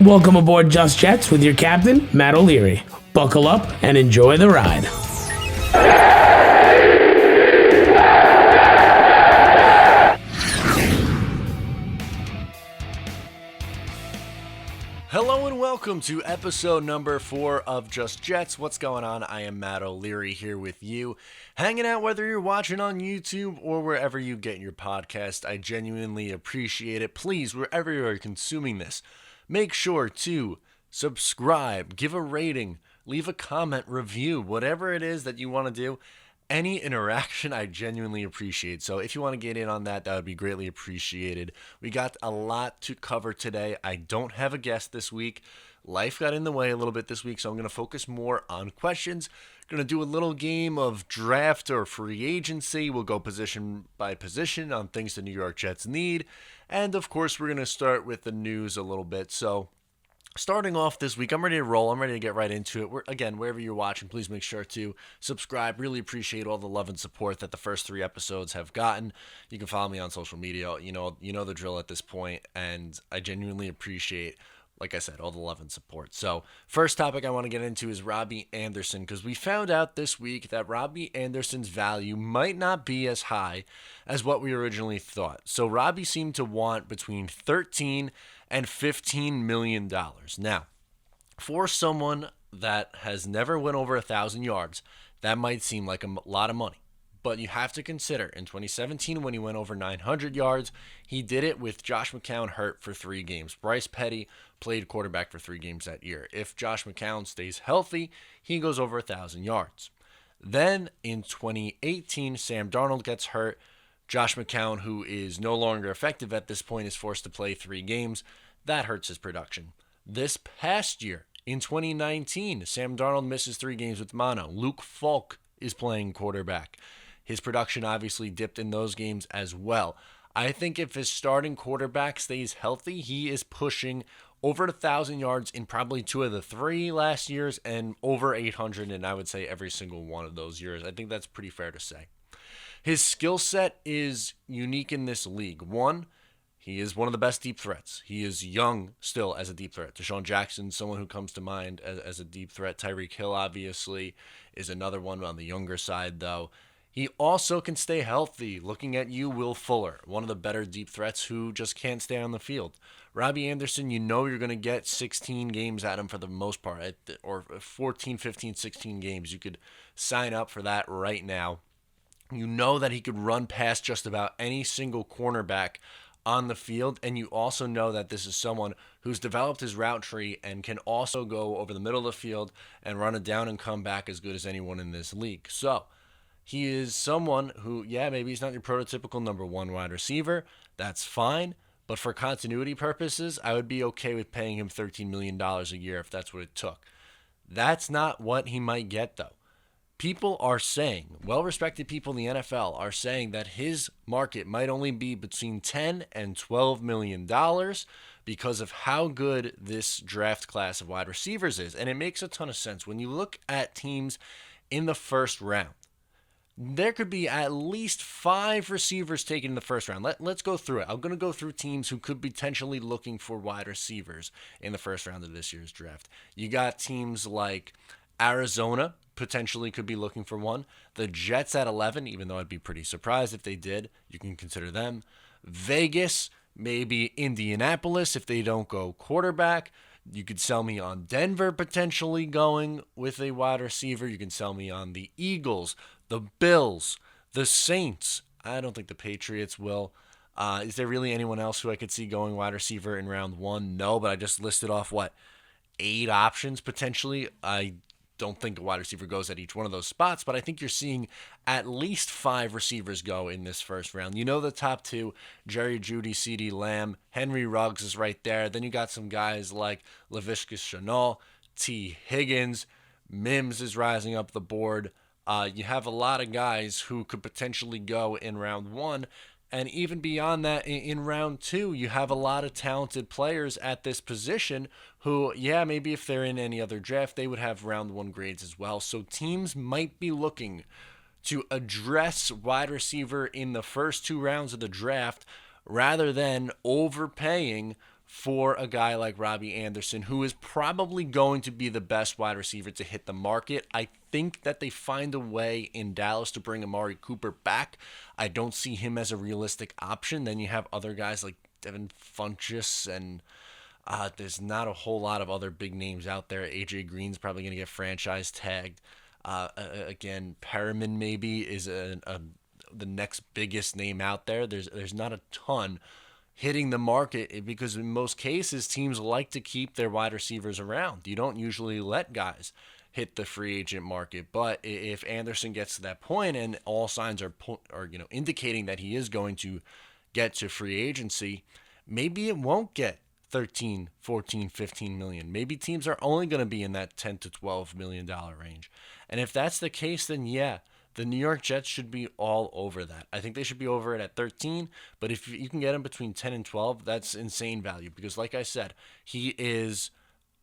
Welcome aboard Just Jets with your captain, Matt O'Leary. Buckle up and enjoy the ride. Hello and welcome to episode number 4 of Just Jets. What's going on? I am Matt O'Leary here with you, hanging out whether you're watching on YouTube or wherever you get your podcast. I genuinely appreciate it. Please, wherever you are consuming this, make sure to subscribe, give a rating, leave a comment, review, whatever it is that you want to do. Any interaction I genuinely appreciate. So if you want to get in on that, that would be greatly appreciated. We got a lot to cover today. I don't have a guest this week. Life got in the way a little bit this week, so I'm going to focus more on questions. Going to do a little game of draft or free agency. We'll go position by position on things the New York Jets need. And of course, we're going to start with the news a little bit. So starting off this week, I'm ready to roll. I'm ready to get right into it. Again, wherever you're watching, please make sure to subscribe. Really appreciate all the love and support that the first 3 episodes have gotten. You can follow me on social media. You know the drill at this point, and I genuinely appreciate, like I said, all the love and support. So first topic I want to get into is Robby Anderson, because we found out this week that Robby Anderson's value might not be as high as what we originally thought. So Robby seemed to want between 13 and $15 million. Now, for someone that has never went over 1,000 yards, that might seem like a lot of money. But you have to consider, in 2017, when he went over 900 yards, he did it with Josh McCown hurt for 3 games. Bryce Petty played quarterback for 3 games that year. If Josh McCown stays healthy, he goes over 1,000 yards. Then, in 2018, Sam Darnold gets hurt. Josh McCown, who is no longer effective at this point, is forced to play 3 games. That hurts his production. This past year, in 2019, Sam Darnold misses 3 games with mono. Luke Falk is playing quarterback. His production obviously dipped in those games as well. I think if his starting quarterback stays healthy, he is pushing over 1,000 yards in probably 2 of the 3 last years and over 800 in, I would say, every single one of those years. I think that's pretty fair to say. His skill set is unique in this league. One, he is one of the best deep threats. He is young still as a deep threat. Deshaun Jackson, someone who comes to mind as a deep threat. Tyreek Hill, obviously, is another one on the younger side, though. He also can stay healthy. Looking at you, Will Fuller, one of the better deep threats who just can't stay on the field. Robby Anderson, you know you're going to get 16 games at him for the most part, or 14, 15, 16 games. You could sign up for that right now. You know that he could run past just about any single cornerback on the field, and you also know that this is someone who's developed his route tree and can also go over the middle of the field and run it down and come back as good as anyone in this league. So he is someone who, maybe he's not your prototypical number 1 wide receiver. That's fine. But for continuity purposes, I would be okay with paying him $13 million a year if that's what it took. That's not what he might get, though. People are saying, well-respected people in the NFL are saying that his market might only be between $10 and $12 million because of how good this draft class of wide receivers is. And it makes a ton of sense. When you look at teams in the first round, there could be at least 5 receivers taken in the first round. Let's go through it. I'm going to go through teams who could be potentially looking for wide receivers in the first round of this year's draft. You got teams like Arizona, potentially could be looking for one. The Jets at 11, even though I'd be pretty surprised if they did. You can consider them. Vegas, maybe Indianapolis if they don't go quarterback. You could sell me on Denver potentially going with a wide receiver. You can sell me on the Eagles, the Bills, the Saints. I don't think the Patriots will. Is there really anyone else who I could see going wide receiver in round 1? No, but I just listed off, 8 options potentially. I don't think a wide receiver goes at each one of those spots, but I think you're seeing at least 5 receivers go in this first round. You know the top 2, Jerry Jeudy, CeeDee Lamb, Henry Ruggs is right there. Then you got some guys like Laviska Shenault, T. Higgins, Mims is rising up the board. You have a lot of guys who could potentially go in round 1. And even beyond that, in round 2, you have a lot of talented players at this position who, maybe if they're in any other draft, they would have round 1 grades as well. So teams might be looking to address wide receiver in the first 2 rounds of the draft rather than overpaying for a guy like Robby Anderson, who is probably going to be the best wide receiver to hit the market. I think that they find a way in Dallas to bring Amari Cooper back. I don't see him as a realistic option. Then you have other guys like Devin Funchess, and there's not a whole lot of other big names out there. AJ Green's probably going to get franchise tagged. Again, Perriman maybe is the next biggest name out there. There's not a ton hitting the market because in most cases teams like to keep their wide receivers around. You don't usually let guys hit the free agent market, but if Anderson gets to that point and all signs are indicating that he is going to get to free agency, maybe it won't get 13, 14, 15 million. Maybe teams are only going to be in that 10 to 12 million dollar range. And if that's the case, then yeah, the New York Jets should be all over that. I think they should be over it at 13, but if you can get him between 10 and 12, that's insane value because like I said, he is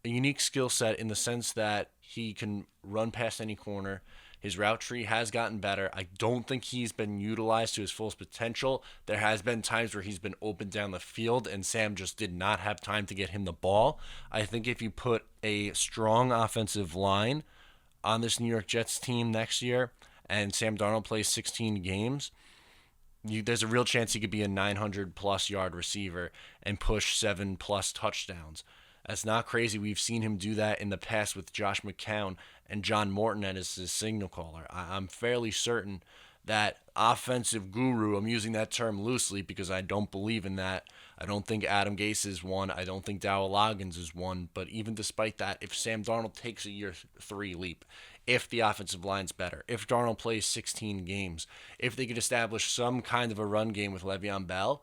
a unique skill set in the sense that he can run past any corner. His route tree has gotten better. I don't think he's been utilized to his fullest potential. There has been times where he's been open down the field and Sam just did not have time to get him the ball. I think if you put a strong offensive line on this New York Jets team next year and Sam Darnold plays 16 games, there's a real chance he could be a 900-plus yard receiver and push 7-plus touchdowns. That's not crazy. We've seen him do that in the past with Josh McCown and John Morton as his signal caller. I'm fairly certain that offensive guru, I'm using that term loosely because I don't believe in that. I don't think Adam Gase is one. I don't think Dowell Loggins is one. But even despite that, if Sam Darnold takes a year 3 leap, if the offensive line's better, if Darnold plays 16 games, if they could establish some kind of a run game with Le'Veon Bell,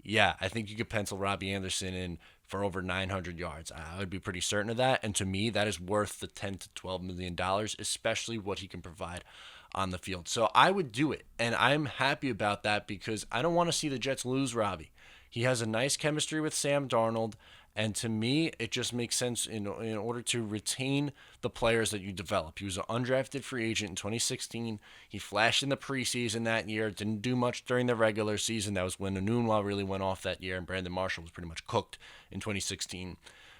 yeah, I think you could pencil Robby Anderson in for over 900 yards. I would be pretty certain of that. And to me, that is worth the 10 to 12 million dollars, especially what he can provide on the field. So I would do it. And I'm happy about that because I don't want to see the Jets lose Robby. He has a nice chemistry with Sam Darnold. And to me, it just makes sense in order to retain the players that you develop. He was an undrafted free agent in 2016. He flashed in the preseason that year, didn't do much during the regular season. That was when Anunwa really went off that year, and Brandon Marshall was pretty much cooked in 2016.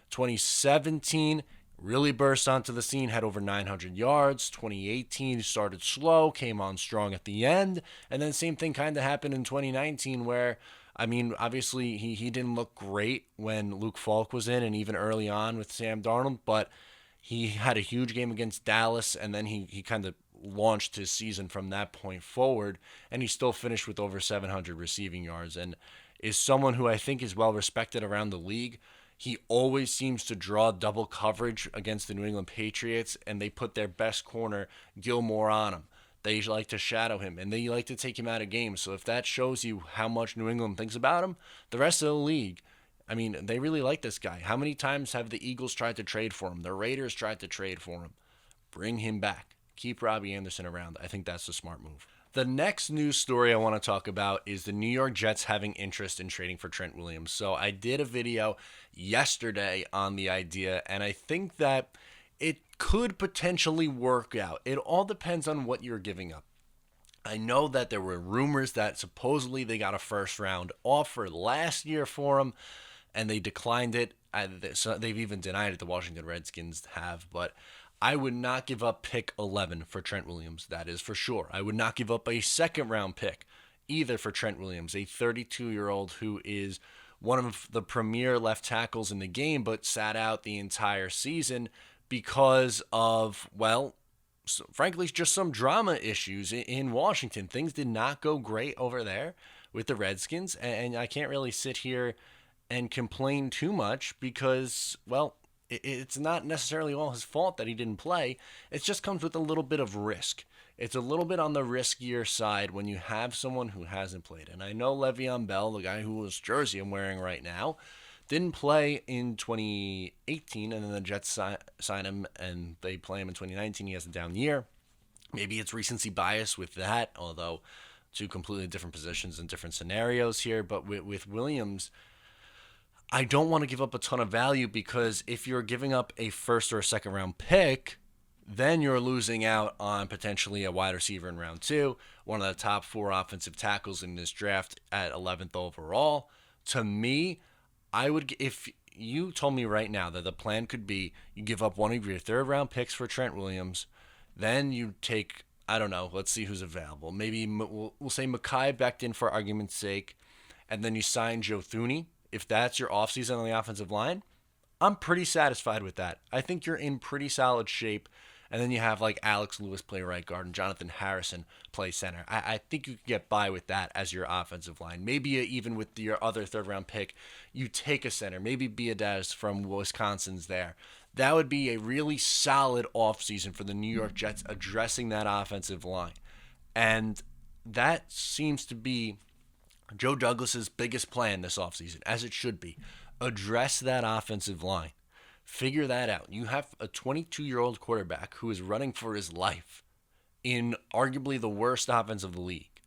2017, really burst onto the scene, had over 900 yards. 2018 started slow, came on strong at the end. And then same thing kind of happened in 2019 where, I mean, obviously he didn't look great when Luke Falk was in and even early on with Sam Darnold, but he had a huge game against Dallas, and then he kind of launched his season from that point forward, and he still finished with over 700 receiving yards and is someone who I think is well respected around the league. He always seems to draw double coverage against the New England Patriots, and they put their best corner, Gilmore, on him. They like to shadow him, and they like to take him out of games. So if that shows you how much New England thinks about him, the rest of the league, I mean, they really like this guy. How many times have the Eagles tried to trade for him? The Raiders tried to trade for him. Bring him back. Keep Robby Anderson around. I think that's the smart move. The next news story I want to talk about is the New York Jets having interest in trading for Trent Williams. So I did a video yesterday on the idea, and I think that it could potentially work out. It all depends on what you're giving up. I know that there were rumors that supposedly they got a first-round offer last year for him, and they declined it. They've even denied it, the Washington Redskins have, but I would not give up pick 11 for Trent Williams, that is for sure. I would not give up a second-round pick either for Trent Williams, a 32-year-old who is one of the premier left tackles in the game, but sat out the entire season because of, well, frankly, just some drama issues in Washington. Things did not go great over there with the Redskins, and I can't really sit here and complain too much because, well, it's not necessarily all his fault that he didn't play. It just comes with a little bit of risk. It's a little bit on the riskier side when you have someone who hasn't played. And I know Le'Veon Bell, the guy whose jersey I'm wearing right now, didn't play in 2018, and then the Jets sign him, and they play him in 2019. He has a down year. Maybe it's recency bias with that, although two completely different positions and different scenarios here. But with Williams, I don't want to give up a ton of value because if you're giving up a first or a second round pick, then you're losing out on potentially a wide receiver in round 2, one of the top 4 offensive tackles in this draft at 11th overall. To me, if you told me right now that the plan could be you give up one of your third round picks for Trent Williams, then you take, I don't know, let's see who's available. Maybe we'll say Mekhi Becton for argument's sake, and then you sign Joe Thuney. If that's your offseason on the offensive line, I'm pretty satisfied with that. I think you're in pretty solid shape. And then you have like Alex Lewis play right guard and Jonathan Harrison play center. I think you can get by with that as your offensive line. Maybe even with your other third round pick, you take a center. Maybe Biadasz from Wisconsin's there. That would be a really solid offseason for the New York Jets addressing that offensive line. And that seems to be Joe Douglas's biggest plan this offseason, as it should be. Address that offensive line. Figure that out. You have a 22-year-old quarterback who is running for his life in arguably the worst offense of the league.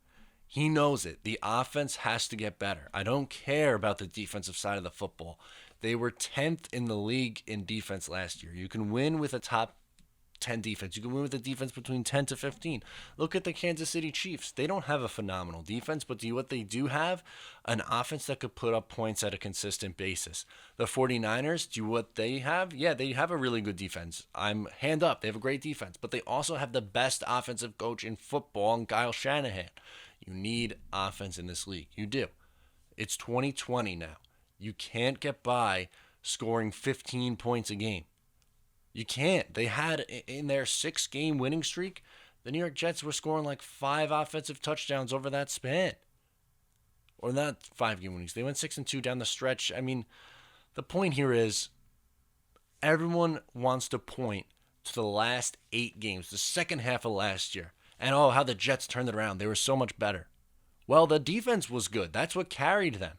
He knows it. The offense has to get better. I don't care about the defensive side of the football. They were 10th in the league in defense last year. You can win with a top 10 defense. You can win with a defense between 10 to 15. Look at the Kansas City Chiefs. They don't have a phenomenal defense, but what they do have? An offense that could put up points at a consistent basis. The 49ers, do what they have? Yeah, they have a really good defense. I'm hand up. They have a great defense, but they also have the best offensive coach in football, and Kyle Shanahan. You need offense in this league. You do. It's 2020 now. You can't get by scoring 15 points a game. You can't. They had, in their 6-game winning streak, the New York Jets were scoring like 5 offensive touchdowns over that span. Or not 5-game winnings. They went 6-2 down the stretch. I mean, the point here is everyone wants to point to the last 8 games, the second half of last year, and how the Jets turned it around. They were so much better. Well, the defense was good. That's what carried them.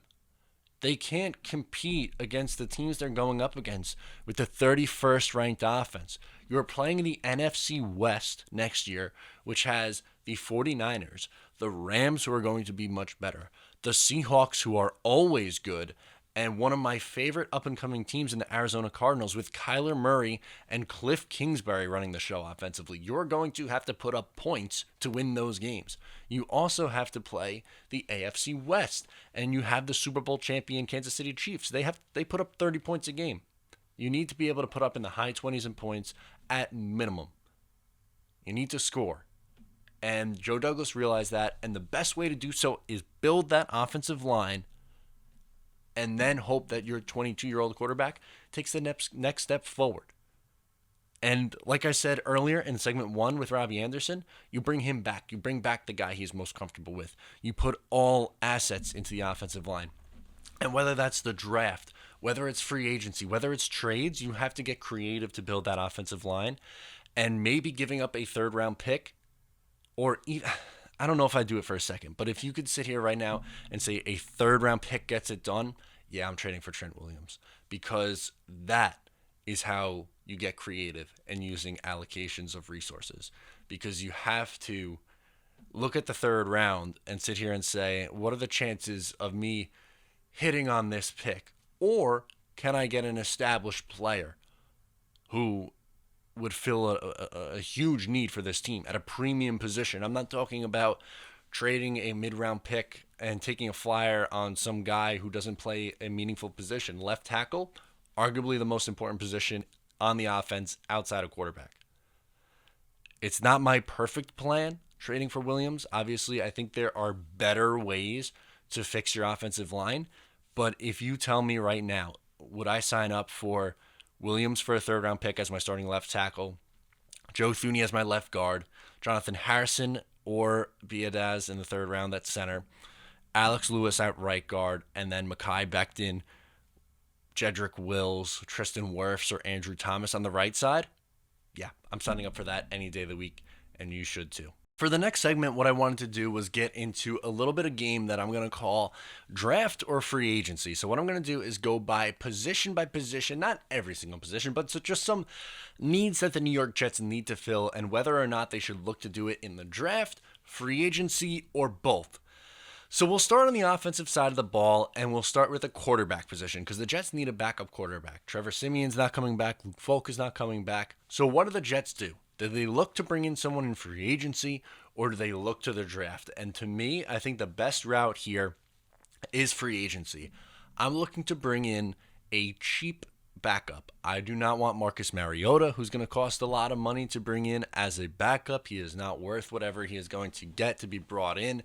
They can't compete against the teams they're going up against with the 31st ranked offense. You're playing the NFC West next year, which has the 49ers, the Rams, who are going to be much better, the Seahawks, who are always good, and one of my favorite up-and-coming teams in the Arizona Cardinals with Kyler Murray and Cliff Kingsbury running the show offensively. You're going to have to put up points to win those games. You also have to play the AFC West, and you have the Super Bowl champion Kansas City Chiefs. They put up 30 points a game. You need to be able to put up in the high 20s in points at minimum. You need to score. And Joe Douglas realized that, and the best way to do so is build that offensive line and then hope that your 22-year-old quarterback takes the next step forward. And like I said earlier in segment 1 with Robby Anderson, you bring him back. You bring back the guy he's most comfortable with. You put all assets into the offensive line. And whether that's the draft, whether it's free agency, whether it's trades, you have to get creative to build that offensive line. And maybe giving up a third-round pick, or I don't know if I'd do it for a second, but if you could sit here right now and say a third-round pick gets it done, yeah, I'm trading for Trent Williams, because that is how you get creative and using allocations of resources, because you have to look at the third round and sit here and say, what are the chances of me hitting on this pick? Or can I get an established player who would fill a huge need for this team at a premium position? I'm not talking about trading a mid-round pick and taking a flyer on some guy who doesn't play a meaningful position. Left tackle, arguably the most important position on the offense outside of quarterback. It's not my perfect plan, trading for Williams. Obviously, I think there are better ways to fix your offensive line. But if you tell me right now, would I sign up for Williams for a third-round pick as my starting left tackle, Joe Thuney as my left guard, Jonathan Harrison or Biadasz in the third round, that's center, Alex Lewis at right guard, and then Mekhi Becton, Jedrick Wills, Tristan Wirfs, or Andrew Thomas on the right side? Yeah, I'm signing up for that any day of the week, and you should too. For the next segment, what I wanted to do was get into a little bit of game that I'm going to call draft or free agency. So what I'm going to do is go by position, not every single position, but so just some needs that the New York Jets need to fill and whether or not they should look to do it in the draft, free agency, or both. So we'll start on the offensive side of the ball, and we'll start with the quarterback position because the Jets need a backup quarterback. Trevor Siemian's not coming back. Luke Falk is not coming back. So what do the Jets do? Do they look to bring in someone in free agency, or do they look to the draft? And to me, I think the best route here is free agency. I'm looking to bring in a cheap backup. I do not want Marcus Mariota, who's going to cost a lot of money to bring in as a backup. He is not worth whatever he is going to get to be brought in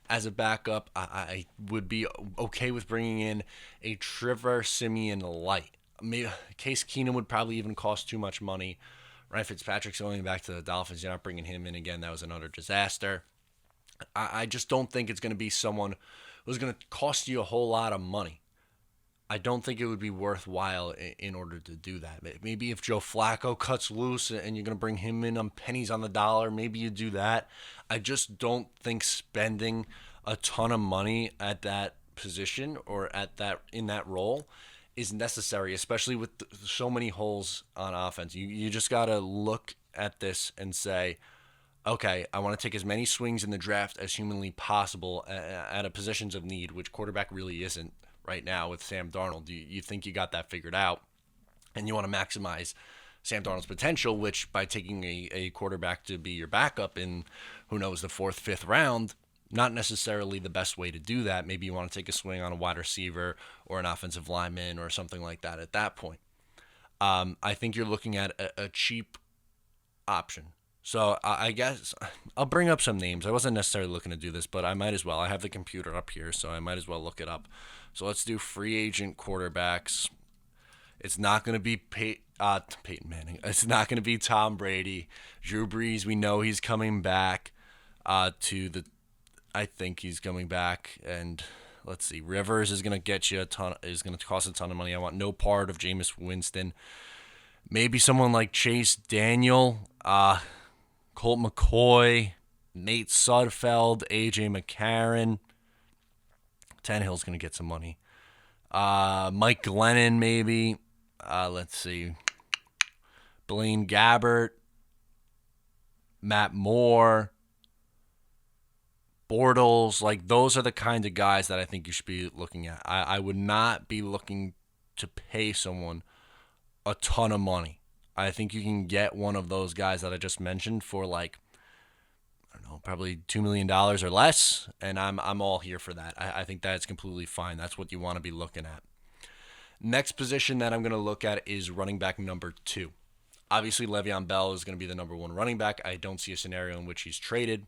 as a backup. I would be okay with bringing in a Trevor Siemian light. Maybe Case Keenum would probably even cost too much money. Ryan Fitzpatrick's going back to the Dolphins. You're not bringing him in again. That was another disaster. I just don't think it's going to be someone who's going to cost you a whole lot of money. I don't think it would be worthwhile in order to do that. Maybe if Joe Flacco cuts loose and you're going to bring him in on pennies on the dollar, maybe you do that. I just don't think spending a ton of money at that position or in that role is necessary, especially with so many holes on offense. You just got to look at this and say, okay, I want to take as many swings in the draft as humanly possible at a positions of need, which quarterback really isn't right now with Sam Darnold. You think you got that figured out, and you want to maximize Sam Darnold's potential, which by taking a quarterback to be your backup in, who knows, the 4th, 5th round, not necessarily the best way to do that. Maybe you want to take a swing on a wide receiver or an offensive lineman or something like that at that point. I think you're looking at a cheap option. So I guess I'll bring up some names. I wasn't necessarily looking to do this, but I might as well. I have the computer up here, so I might as well look it up. So let's do free agent quarterbacks. It's not going to be Peyton Manning. It's not going to be Tom Brady. Drew Brees, we know he's coming back I think he's coming back. And let's see. Rivers is going to get you is going to cost a ton of money. I want no part of Jameis Winston. Maybe someone like Chase Daniel, Colt McCoy, Nate Sudfeld, AJ McCarron. Tannehill's going to get some money. Mike Glennon, maybe. Let's see. Blaine Gabbert. Matt Moore. Bortles. Like, those are the kind of guys that I think you should be looking at. I would not be looking to pay someone a ton of money. I think you can get one of those guys that I just mentioned for like, I don't know, probably $2 million or less, and I'm all here for that. I think that's completely fine. That's what you want to be looking at. Next position that I'm going to look at is running back number 2. Obviously, Le'Veon Bell is going to be the number 1 running back. I don't see a scenario in which he's traded.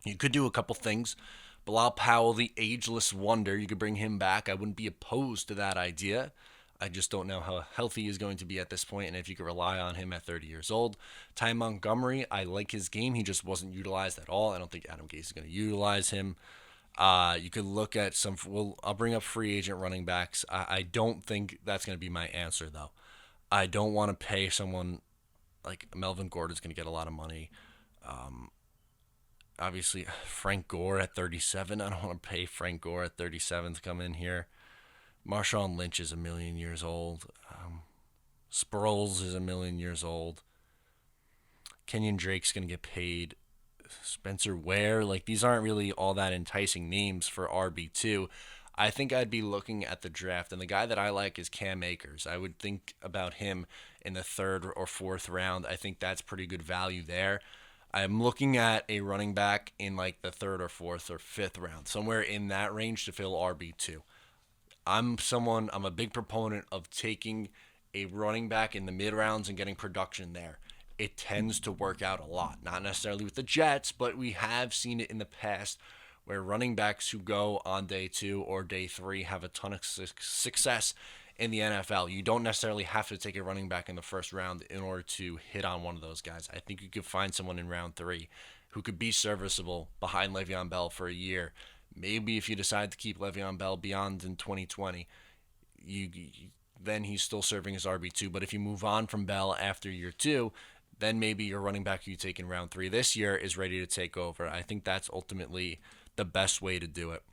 You could do a couple things. Bilal Powell, the ageless wonder, you could bring him back. I wouldn't be opposed to that idea. I just don't know how healthy he's going to be at this point, and if you could rely on him at 30 years old. Ty Montgomery, I like his game. He just wasn't utilized at all. I don't think Adam Gase is going to utilize him. You could look at some. Well, I'll bring up free agent running backs. I don't think that's going to be my answer, though. I don't want to pay someone like Melvin Gordon's going to get a lot of money. Obviously, Frank Gore at 37. I don't want to pay Frank Gore at 37 to come in here. Marshawn Lynch is 1,000,000 years old. Sproles is 1,000,000 years old. Kenyon Drake's going to get paid. Spencer Ware. Like, these aren't really all that enticing names for RB2. I think I'd be looking at the draft, and the guy that I like is Cam Akers. I would think about him in the 3rd or 4th round. I think that's pretty good value there. I'm looking at a running back in like the 3rd or 4th or 5th round, somewhere in that range to fill RB2. I'm a big proponent of taking a running back in the mid rounds and getting production there. It tends to work out a lot. Not necessarily with the Jets, but we have seen it in the past where running backs who go on day 2 or day 3 have a ton of success in the NFL. You don't necessarily have to take a running back in the 1st round in order to hit on one of those guys. I think you could find someone in round 3 who could be serviceable behind Le'Veon Bell for a year. Maybe if you decide to keep Le'Veon Bell beyond in 2020, then he's still serving as RB2. But if you move on from Bell after year 2, then maybe your running back you take in round 3 this year is ready to take over. I think that's ultimately the best way to do it.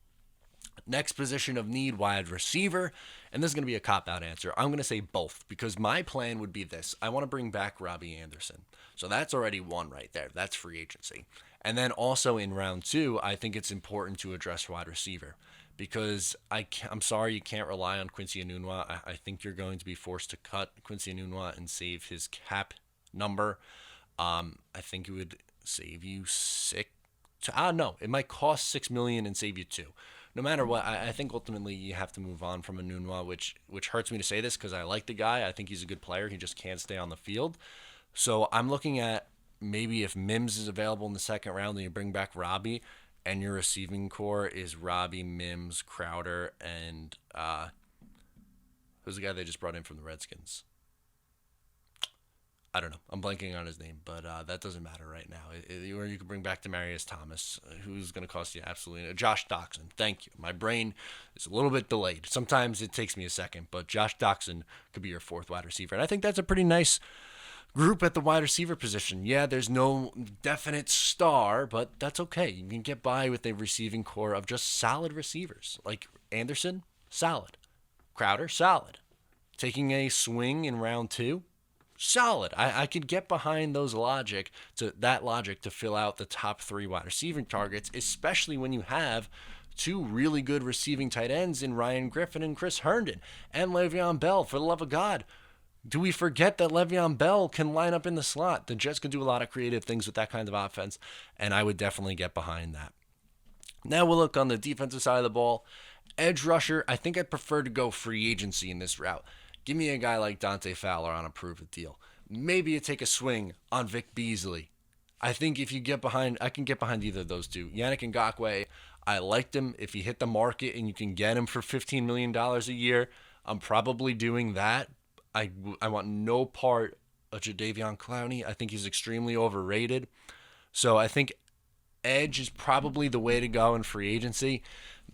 Next position of need, wide receiver. And this is going to be a cop-out answer. I'm going to say both because my plan would be this. I want to bring back Robby Anderson. So that's already one right there. That's free agency. And then also in round 2, I think it's important to address wide receiver because I'm sorry you can't rely on Quincy Enunwa. I think you're going to be forced to cut Quincy Enunwa and save his cap number. I think it would save you it might cost $6 million and save you $2 million. no matter what, I think ultimately you have to move on from Enunwa, which hurts me to say this because I like the guy. I think he's a good player. He just can't stay on the field. So I'm looking at maybe if Mims is available in the second round, then you bring back Robby, and your receiving core is Robby, Mims, Crowder, and who's the guy they just brought in from the Redskins? I don't know. I'm blanking on his name, but that doesn't matter right now. Or you could bring back Demaryius Thomas, who's going to cost you absolutely. Josh Doxson. Thank you. My brain is a little bit delayed. Sometimes it takes me a second, but Josh Doxson could be your fourth wide receiver, and I think that's a pretty nice group at the wide receiver position. Yeah, there's no definite star, but that's okay. You can get by with a receiving core of just solid receivers. Like Anderson, solid. Crowder, solid. Taking a swing in round 2, solid. I could get behind that logic to fill out the top 3 wide receiving targets, especially when you have 2 really good receiving tight ends in Ryan Griffin and Chris Herndon and Le'Veon Bell. For the love of God, do we forget that Le'Veon Bell can line up in the slot? The Jets can do a lot of creative things with that kind of offense, and I would definitely get behind that. Now we'll look on the defensive side of the ball. Edge rusher, I think I'd prefer to go free agency in this route. Give me a guy like Dante Fowler on a prove-it deal. Maybe you take a swing on Vic Beasley. I think if you get behind, I can get behind either of those two. Yannick Ngakoue, I liked him. If he hit the market and you can get him for $15 million a year, I'm probably doing that. I want no part of Jadeveon Clowney. I think he's extremely overrated. So I think edge is probably the way to go in free agency.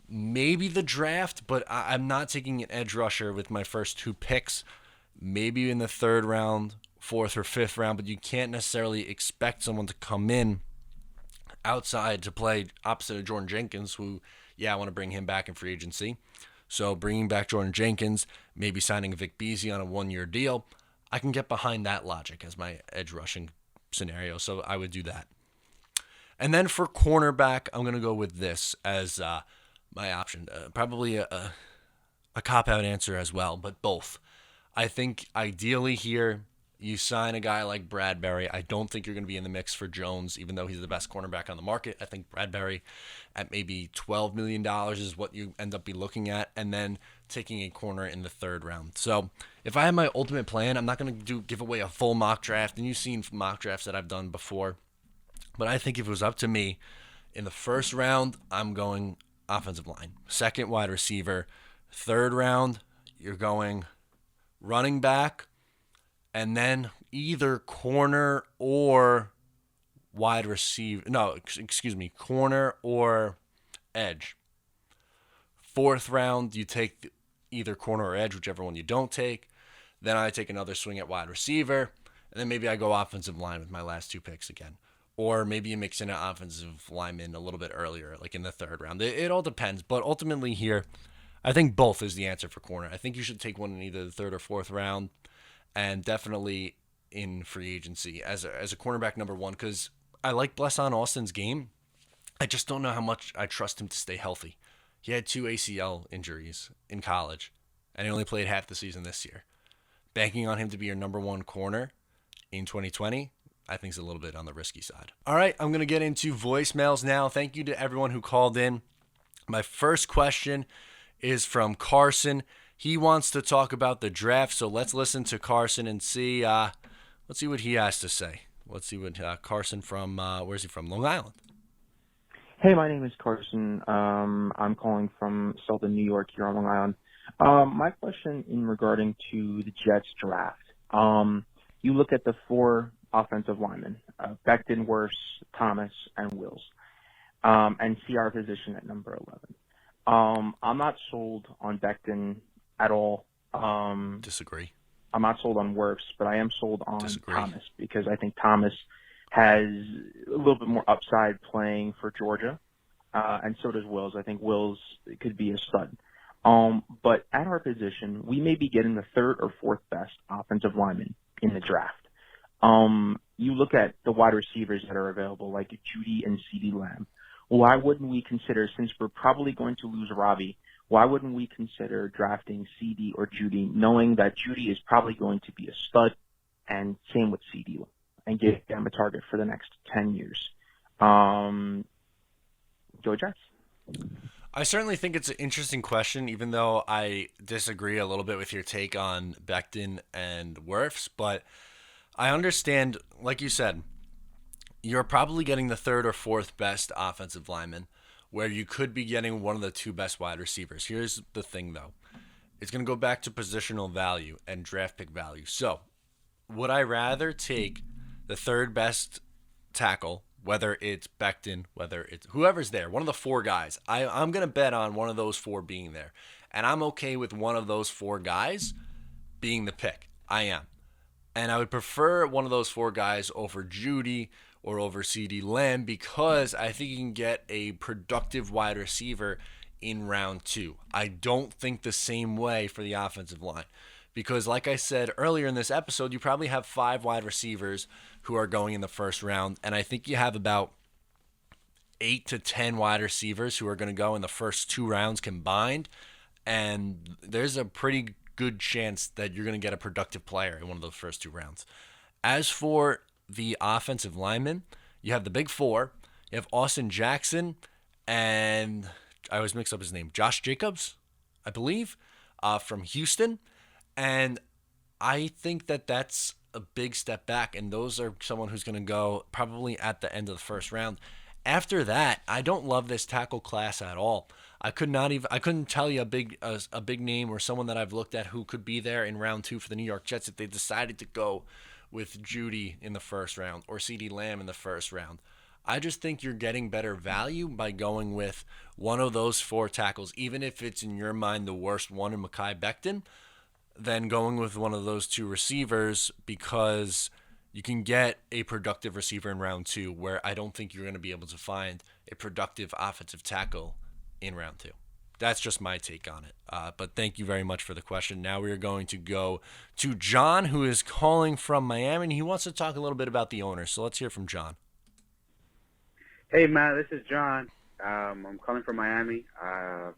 Maybe the draft, but I'm not taking an edge rusher with my first 2 picks. Maybe in the 3rd round, 4th or 5th round, but you can't necessarily expect someone to come in outside to play opposite of Jordan Jenkins, who, I want to bring him back in free agency. So bringing back Jordan Jenkins, maybe signing Vic Beasley on a 1-year deal, I can get behind that logic as my edge rushing scenario. So I would do that. And then for cornerback, I'm going to go with this as my option. Probably a cop-out answer as well, but both. I think ideally here, you sign a guy like Bradbury. I don't think you're going to be in the mix for Jones, even though he's the best cornerback on the market. I think Bradbury at maybe $12 million is what you end up be looking at, and then taking a corner in the 3rd round. So if I have my ultimate plan, I'm not going to give away a full mock draft, and you've seen mock drafts that I've done before. But I think if it was up to me, in the 1st round, I'm going offensive line. 2nd, wide receiver. 3rd round, you're going running back, and then either corner or wide receiver. No, excuse me, corner or edge. 4th round, you take either corner or edge, whichever one you don't take. Then I take another swing at wide receiver, and then maybe I go offensive line with my last 2 picks again. Or maybe you mix in an offensive lineman a little bit earlier, like in the 3rd round. It all depends. But ultimately here, I think both is the answer for corner. I think you should take one in either the 3rd or 4th round, and definitely in free agency as a cornerback number 1, because I like Blesson Austin's game. I just don't know how much I trust him to stay healthy. He had 2 ACL injuries in college, and he only played half the season this year. Banking on him to be your number 1 corner in 2020, I think is a little bit on the risky side. All right, I'm going to get into voicemails now. Thank you to everyone who called in. My first question is from Carson. He wants to talk about the draft, so let's listen to Carson and see. Let's see what he has to say. Let's see what Carson from where's he from? Long Island. Hey, my name is Carson. I'm calling from Southern New York here on Long Island. My question in regarding to the Jets draft. You look at the 4 offensive linemen, Becton, Wirfs, Thomas, and Wills, and see our position at number 11. I'm not sold on Becton at all. Disagree. I'm not sold on Wirfs, but I am sold on Disagree. Thomas because I think Thomas has a little bit more upside playing for Georgia, and so does Wills. I think Wills could be a stud. But at our position, we may be getting the 3rd or 4th best offensive lineman in the draft. You look at the wide receivers that are available, like Judy and CeeDee Lamb. Why wouldn't we consider, since we're probably going to lose Robby, why wouldn't we consider drafting CeeDee or Judy, knowing that Judy is probably going to be a stud, and same with CeeDee, and give them a target for the next 10 years? Go Jets. I certainly think it's an interesting question, even though I disagree a little bit with your take on Becton and Wirfs. But I understand, like you said, you're probably getting the third or fourth best offensive lineman, where you could be getting one of the two best wide receivers. Here's the thing, though. It's going to go back to positional value and draft pick value. So, would I rather take the third best tackle, whether it's Becton, whether it's whoever's there, one of the four guys? I'm going to bet on one of those four being there. And I'm okay with one of those four guys being the pick. I am. And I would prefer one of those four guys over Judy or over CeeDee Lamb because I think you can get a productive wide receiver in round 2. I don't think the same way for the offensive line because, like I said earlier in this episode, you probably have 5 wide receivers who are going in the first round, and I think you have about 8 to 10 wide receivers who are going to go in the first 2 rounds combined, and there's a pretty good chance that you're going to get a productive player in one of those first 2 rounds. As for the offensive linemen, you have the big 4. You have Austin Jackson and I always mix up his name, Josh Jacobs, I believe, from Houston. And I think that that's a big step back, and those are someone who's going to go probably at the end of the first round. After that, I don't love this tackle class at all. I couldn't tell you a big name or someone that I've looked at who could be there in round 2 for the New York Jets if they decided to go with Judy in the first round or CeeDee Lamb in the first round. I just think you're getting better value by going with one of those 4 tackles, even if it's in your mind the worst one in Mekhi Becton, than going with one of those 2 receivers because you can get a productive receiver in round 2 where I don't think you're going to be able to find a productive offensive tackle in round 2. That's just my take on it. But thank you very much for the question. Now we are going to go to John, who is calling from Miami, and he wants to talk a little bit about the owner. So let's hear from John. Hey, Matt, this is John. I'm calling from Miami.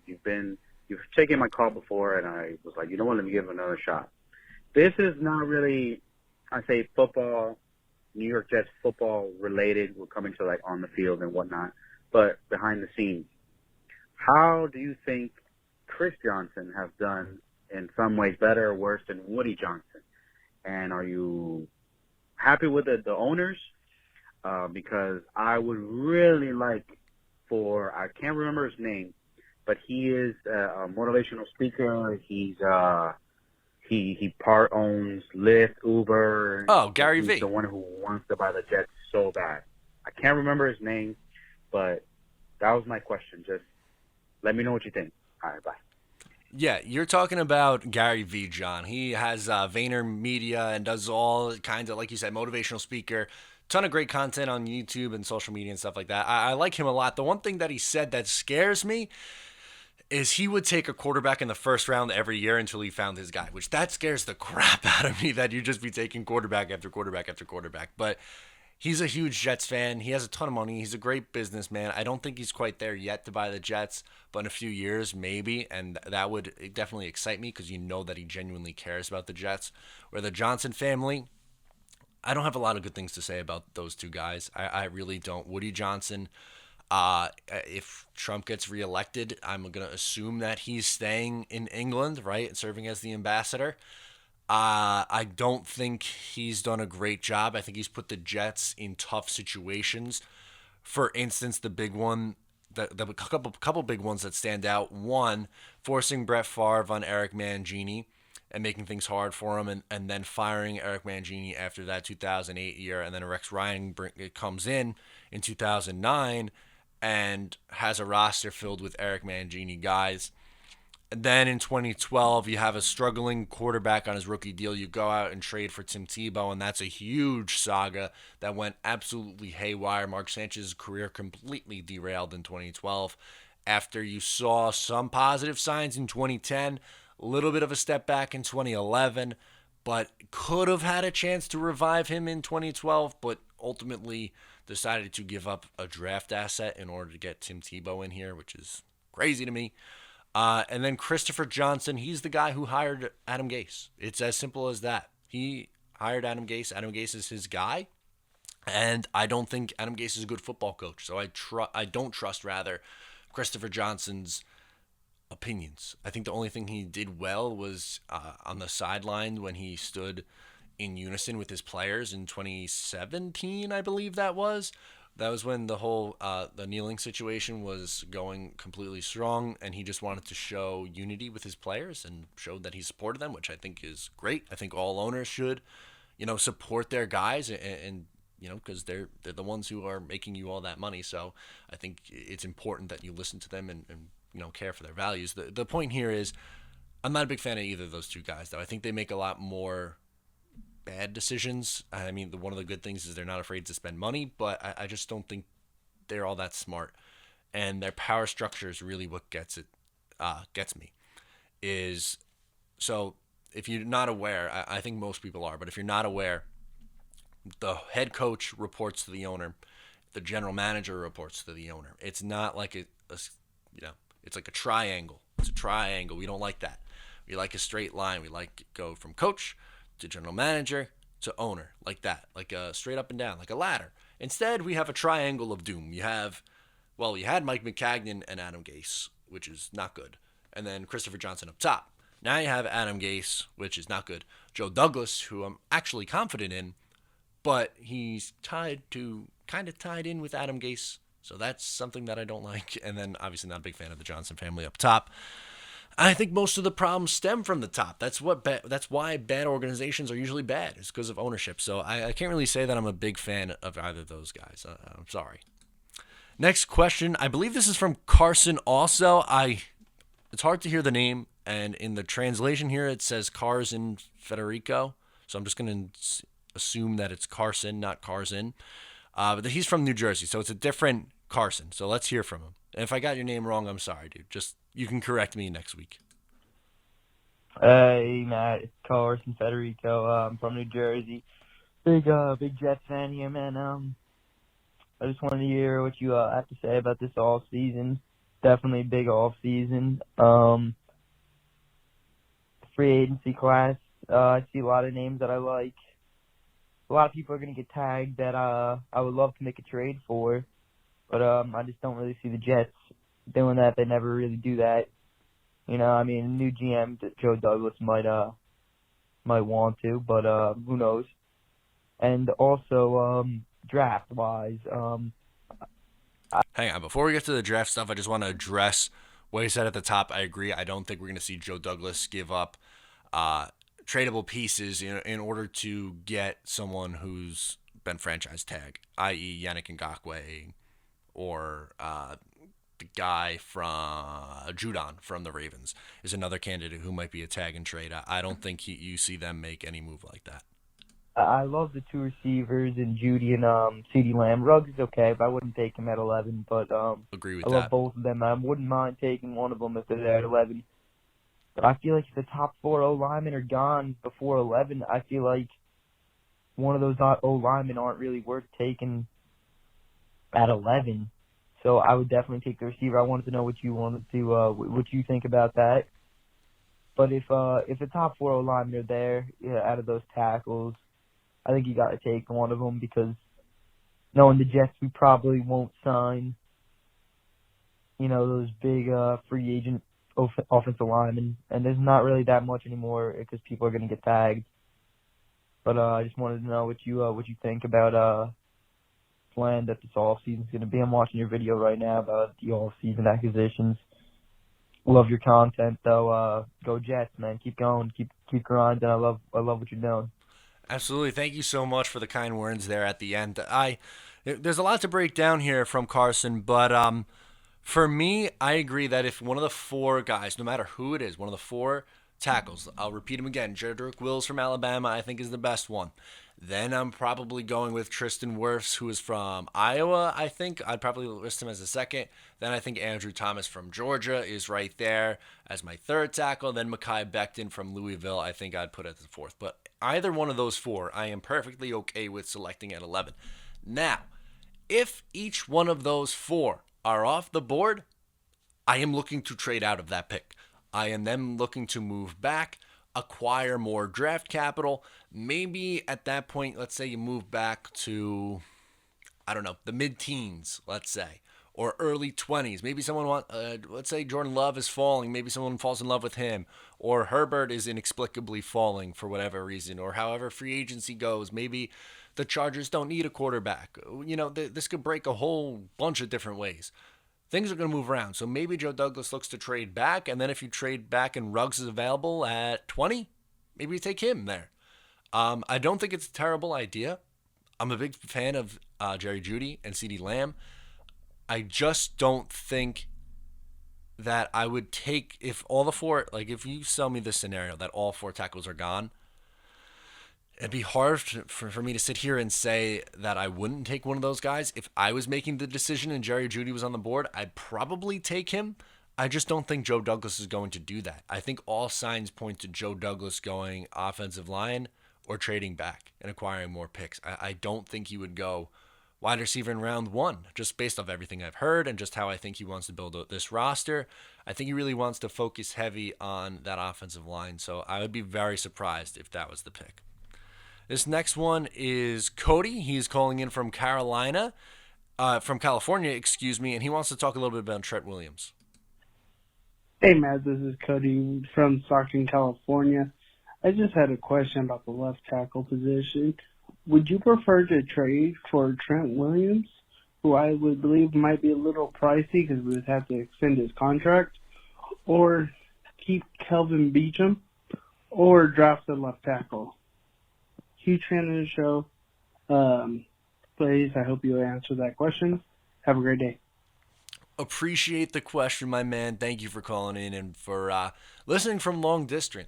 You've taken my call before, and I was like, you know what, let me give it another shot. This is not really, I say, football, New York Jets football related. We're coming to like on the field and whatnot, but behind the scenes. How do you think Chris Johnson has done in some ways better or worse than Woody Johnson? And are you happy with the owners? Because I would really like I can't remember his name, but he is a motivational speaker. He part owns Lyft, Uber. Oh, Gary He's V. the one who wants to buy the Jets so bad. I can't remember his name, but that was my question. Just let me know what you think. All right, bye. Yeah, you're talking about Gary V, John. He has Vayner Media and does all kinds of, like you said, motivational speaker. Ton of great content on YouTube and social media and stuff like that. I like him a lot. The one thing that he said that scares me is he would take a quarterback in the first round every year until he found his guy, which that scares the crap out of me that you just be taking quarterback after quarterback after quarterback. But he's a huge Jets fan. He has a ton of money. He's a great businessman. I don't think he's quite there yet to buy the Jets, but in a few years, maybe. And that would definitely excite me because you know that he genuinely cares about the Jets. Where the Johnson family, I don't have a lot of good things to say about those 2 guys. I really don't. Woody Johnson, if Trump gets reelected, I'm going to assume that he's staying in England, right, and serving as the ambassador. I don't think he's done a great job. I think he's put the Jets in tough situations. For instance, the big one, the couple big ones that stand out. One, forcing Brett Favre on Eric Mangini and making things hard for him, and then firing Eric Mangini after that 2008 year, and then Rex Ryan comes in 2009 and has a roster filled with Eric Mangini guys. And then in 2012, you have a struggling quarterback on his rookie deal. You go out and trade for Tim Tebow, and that's a huge saga that went absolutely haywire. Mark Sanchez's career completely derailed in 2012. After you saw some positive signs in 2010, a little bit of a step back in 2011, but could have had a chance to revive him in 2012, but ultimately decided to give up a draft asset in order to get Tim Tebow in here, which is crazy to me. And then Christopher Johnson, he's the guy who hired Adam Gase. It's as simple as that. He hired Adam Gase. Adam Gase is his guy, and I don't think Adam Gase is a good football coach. So I don't trust Christopher Johnson's opinions. I think the only thing he did well was on the sideline when he stood in unison with his players in 2017, I believe that was. That was when the whole the kneeling situation was going completely strong, and he just wanted to show unity with his players and showed that he supported them, which I think is great. I think all owners should, support their guys, and because they're the ones who are making you all that money. So I think it's important that you listen to them and care for their values. The point here is, I'm not a big fan of either of those two guys, though. I think they make a lot more bad decisions. I mean, one of the good things is they're not afraid to spend money, but I just don't think they're all that smart. And their power structure is really what gets me. So if you're not aware, I think most people are, but if you're not aware, the head coach reports to the owner, the general manager reports to the owner. It's not like it's like a triangle. It's a triangle. We don't like that. We like a straight line. We like to go from coach to general manager to owner, like that, like a straight up and down, like a ladder. Instead, we have a triangle of doom. You had Mike McCagnon and Adam Gase, which is not good, and then Christopher Johnson up top. Now you have Adam Gase, which is not good. Joe Douglas, who I'm actually confident in, but he's kind of tied in with Adam Gase, so that's something that I don't like. And then obviously not a big fan of the Johnson family up top. I think most of the problems stem from the top. That's why bad organizations are usually bad. It's because of ownership. So I can't really say that I'm a big fan of either of those guys. I'm sorry. Next question. I believe this is from Carson also. It's hard to hear the name, and in the translation here it says Carson Federico. So I'm just going to assume that it's Carson, not Carson. But he's from New Jersey, so it's a different Carson. So let's hear from him. And if I got your name wrong, I'm sorry, dude. You can correct me next week. Hey, Matt, it's Carson Federico. I'm from New Jersey. Big Jets fan here, man. I just wanted to hear what you have to say about this off season. Definitely a big off season. Free agency class. I see a lot of names that I like. A lot of people are going to get tagged that I would love to make a trade for, but I just don't really see the Jets doing that. They never really do that. New GM Joe Douglas might want to, but who knows? And also draft wise, hang on, before we get to the draft stuff, I just want to address what you said at the top. I agree. I don't think we're going to see Joe Douglas give up tradable pieces in order to get someone who's been franchise tagged, i.e. Yannick Ngakoue or the guy from Judon from the Ravens is another candidate who might be a tag and trade. I don't think you see them make any move like that. I love the two receivers in Judy and CeeDee Lamb. Ruggs is okay, but I wouldn't take him at 11. But agree with I love both of them. I wouldn't mind taking one of them if they're there at 11. But I feel like if the top 4 O-linemen are gone before 11, I feel like one of those O-linemen aren't really worth taking at 11. So I would definitely take the receiver. I wanted to know what you think about that. But if the top 4 O-linemen are there, out of those tackles, I think you got to take one of them because knowing the Jets, we probably won't sign, those big free agent offensive linemen, and there's not really that much anymore because people are going to get tagged. But I just wanted to know what you think about plan that this offseason is going to be. I'm watching your video right now about the offseason acquisitions. Love your content, though. Go Jets, man. Keep going. Keep grinding. I love what you're doing. Absolutely. Thank you so much for the kind words there at the end. There's a lot to break down here from Carson, but for me, I agree that if one of the 4 guys, no matter who it is, one of the 4 tackles, I'll repeat him again, Jedrick Wills from Alabama, I think is the best one. Then I'm probably going with Tristan Wirfs, who is from Iowa, I think. I'd probably list him as a second. Then I think Andrew Thomas from Georgia is right there as my 3rd tackle. Then Mekhi Becton from Louisville, I think I'd put as the 4th. But either one of those 4, I am perfectly okay with selecting at 11. Now, if each one of those 4 are off the board, I am looking to trade out of that pick. I am then looking to move back, acquire more draft capital. Maybe at that point, let's say you move back to, I don't know, the mid-teens, let's say. or early 20s. Maybe someone let's say Jordan Love is falling. Maybe someone falls in love with him, or Herbert is inexplicably falling for whatever reason, or however free agency goes. Maybe the Chargers don't need a quarterback. This could break a whole bunch of different ways. Things are going to move around. So maybe Joe Douglas looks to trade back, and then if you trade back and Ruggs is available at 20, maybe you take him there. I don't think it's a terrible idea. I'm a big fan of Jerry Jeudy and CeeDee Lamb. I just don't think that I would take, if you sell me this scenario that all 4 tackles are gone, it'd be hard for me to sit here and say that I wouldn't take one of those guys. If I was making the decision and Jerry Jeudy was on the board, I'd probably take him. I just don't think Joe Douglas is going to do that. I think all signs point to Joe Douglas going offensive line or trading back and acquiring more picks. I don't think he would go wide receiver in round 1, just based off everything I've heard and just how I think he wants to build this roster. I think he really wants to focus heavy on that offensive line, so I would be very surprised if that was the pick. This next one is Cody. He's calling in from California, and he wants to talk a little bit about Trent Williams. Hey, Matt, this is Cody from Stockton, California. I just had a question about the left tackle position. Would you prefer to trade for Trent Williams, who I would believe might be a little pricey because we would have to extend his contract, or keep Kelvin Beachum, or draft a left tackle? Huge fan of the show. Please, I hope you'll answer that question. Have a great day. Appreciate the question, my man. Thank you for calling in and for listening from long distance.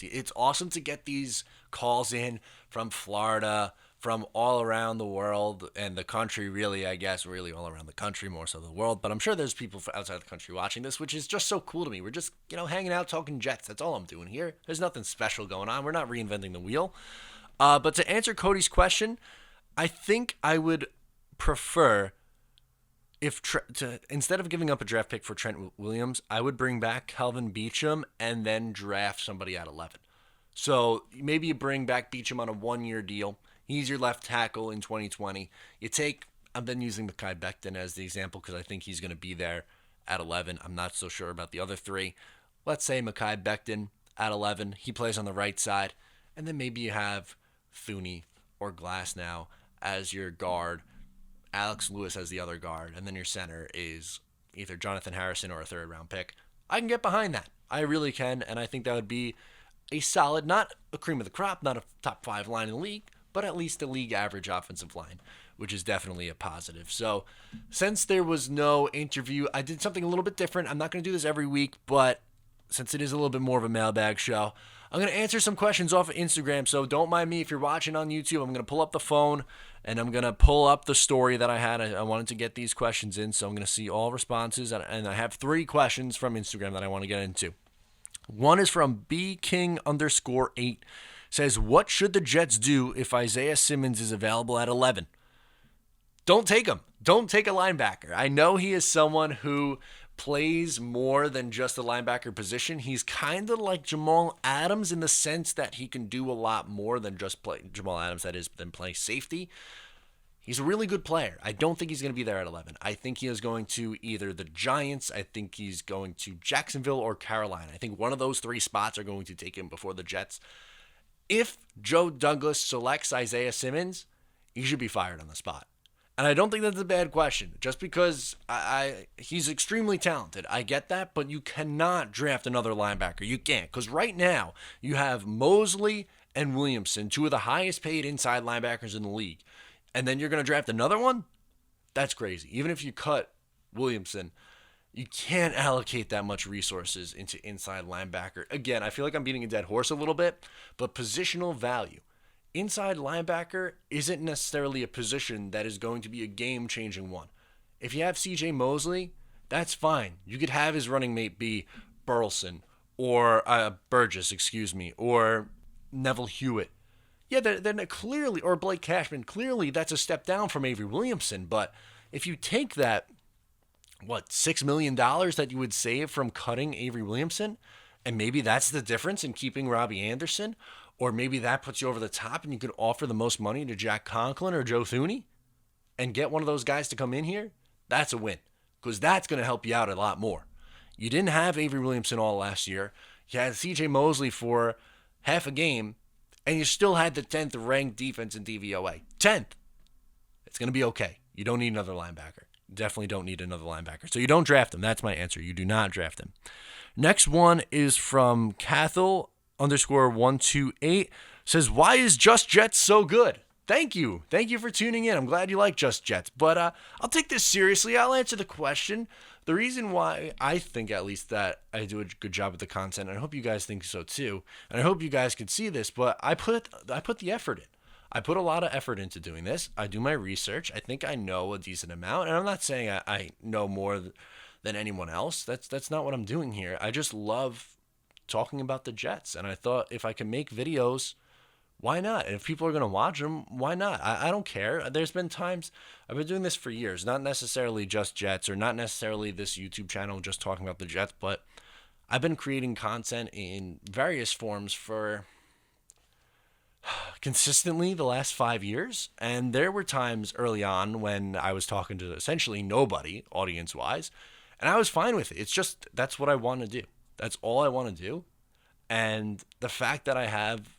It's awesome to get these calls in from Florida, from all around the world and the country, really, I guess, really all around the country, more so the world. But I'm sure there's people outside the country watching this, which is just so cool to me. We're just, hanging out, talking Jets. That's all I'm doing here. There's nothing special going on. We're not reinventing the wheel. But to answer Cody's question, I think I would prefer instead of giving up a draft pick for Trent Williams, I would bring back Kelvin Beachum and then draft somebody at 11. So maybe you bring back Beachum on a 1-year deal. He's your left tackle in 2020. I've been using Mekhi Becton as the example because I think he's going to be there at 11. I'm not so sure about the other 3. Let's say Mekhi Becton at 11. He plays on the right side. And then maybe you have Thuney or Glasnow as your guard, Alex Lewis as the other guard, and then your center is either Jonathan Harrison or a 3rd-round pick. I can get behind that. I really can, and I think that would be a solid, not a cream of the crop, not a top 5 line in the league, but at least a league average offensive line, which is definitely a positive. So since there was no interview, I did something a little bit different. I'm not going to do this every week, but since it is a little bit more of a mailbag show, I'm going to answer some questions off of Instagram, so don't mind me if you're watching on YouTube. I'm going to pull up the phone, and I'm going to pull up the story that I had. I wanted to get these questions in, so I'm going to see all responses, and I have 3 questions from Instagram that I want to get into. One is from bking_8. Says, what should the Jets do if Isaiah Simmons is available at 11? Don't take him. Don't take a linebacker. I know he is someone who plays more than just the linebacker position. He's kind of like Jamal Adams in the sense that he can do a lot more than just play Jamal Adams, that is, than play safety. He's a really good player. I don't think he's going to be there at 11. I think he is going to either the Giants, I think he's going to Jacksonville or Carolina. I think one of those 3 spots are going to take him before the Jets. If Joe Douglas selects Isaiah Simmons, he should be fired on the spot. And I don't think that's a bad question, just because he's extremely talented. I get that, but you cannot draft another linebacker. You can't, because right now you have Mosley and Williamson, 2 of the highest paid inside linebackers in the league. And then you're going to draft another one? That's crazy. Even if you cut Williamson, you can't allocate that much resources into inside linebacker. Again, I feel like I'm beating a dead horse a little bit, but positional value. Inside linebacker isn't necessarily a position that is going to be a game-changing one. If you have C.J. Mosley, that's fine. You could have his running mate be Burleson or Burgess, or Neville Hewitt. Yeah, they're clearly, or Blake Cashman, clearly that's a step down from Avery Williamson. But if you take that, $6 million that you would save from cutting Avery Williamson, and maybe that's the difference in keeping Robby Anderson, or maybe that puts you over the top and you could offer the most money to Jack Conklin or Joe Thuney and get one of those guys to come in here, that's a win. because that's going to help you out a lot more. You didn't have Avery Williamson all last year. You had C.J. Mosley for half a game, and you still had the 10th ranked defense in DVOA. 10th. It's going to be okay. You don't need another linebacker. Definitely don't need another linebacker. So you don't draft him. That's my answer. You do not draft him. Next one is from Cathal_128. Says, why is Just Jets so good? Thank you. Thank you for tuning in. I'm glad you like Just Jets. But I'll take this seriously. I'll answer the question. The reason why I think, at least, that I do a good job with the content, and I hope you guys think so too, and I hope you guys can see this, but I put the effort in. I put a lot of effort into doing this. I do my research. I think I know a decent amount, and I'm not saying I know more than anyone else. That's not what I'm doing here. I just love talking about the Jets, and I thought if I can make videos, why not? And if people are going to watch them, why not? I don't care. There's been times, I've been doing this for years, not necessarily just Jets or not necessarily this YouTube channel just talking about the Jets, but I've been creating content in various forms for consistently the last 5 years. And there were times early on when I was talking to essentially nobody audience-wise, and I was fine with it. It's just, that's what I want to do. That's all I want to do. And the fact that I have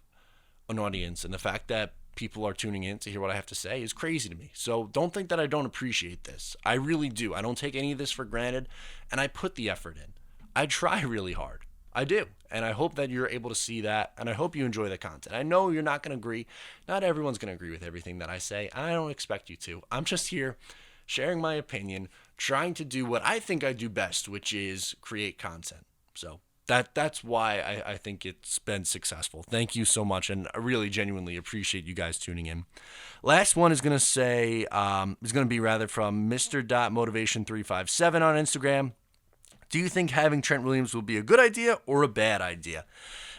an audience and the fact that people are tuning in to hear what I have to say is crazy to me. So don't think that I don't appreciate this. I really do. I don't take any of this for granted, and I put the effort in. I try really hard. I do. And I hope that you're able to see that, and I hope you enjoy the content. I know you're not going to agree. Not everyone's going to agree with everything that I say. I don't expect you to. I'm just here sharing my opinion, trying to do what I think I do best, which is create content. So that's why I think it's been successful. Thank you so much, and I really genuinely appreciate you guys tuning in. Last one is going to be from Mr.Motivation357 on Instagram. Do you think having Trent Williams will be a good idea or a bad idea?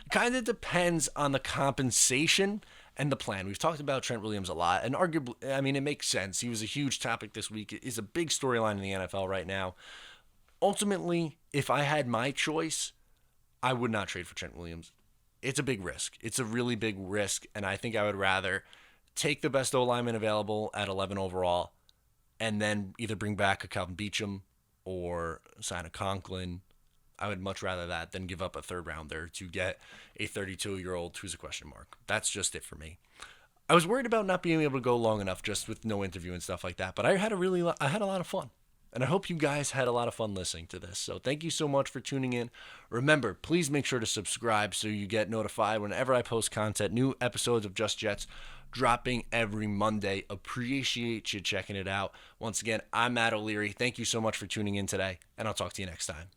It kind of depends on the compensation and the plan. We've talked about Trent Williams a lot, and arguably, I mean, it makes sense. He was a huge topic this week. It is a big storyline in the NFL right now. Ultimately, if I had my choice, I would not trade for Trent Williams. It's a big risk. It's a really big risk, and I think I would rather take the best O-lineman available at 11 overall and then either bring back a Calvin Beachum or sign a Conklin. I would much rather that than give up a third-rounder to get a 32-year-old who's a question mark. That's just it for me. I was worried about not being able to go long enough just with no interview and stuff like that, but I had a lot of fun. And I hope you guys had a lot of fun listening to this. So thank you so much for tuning in. Remember, please make sure to subscribe so you get notified whenever I post content. New episodes of Just Jets dropping every Monday. Appreciate you checking it out. Once again, I'm Matt O'Leary. Thank you so much for tuning in today, and I'll talk to you next time.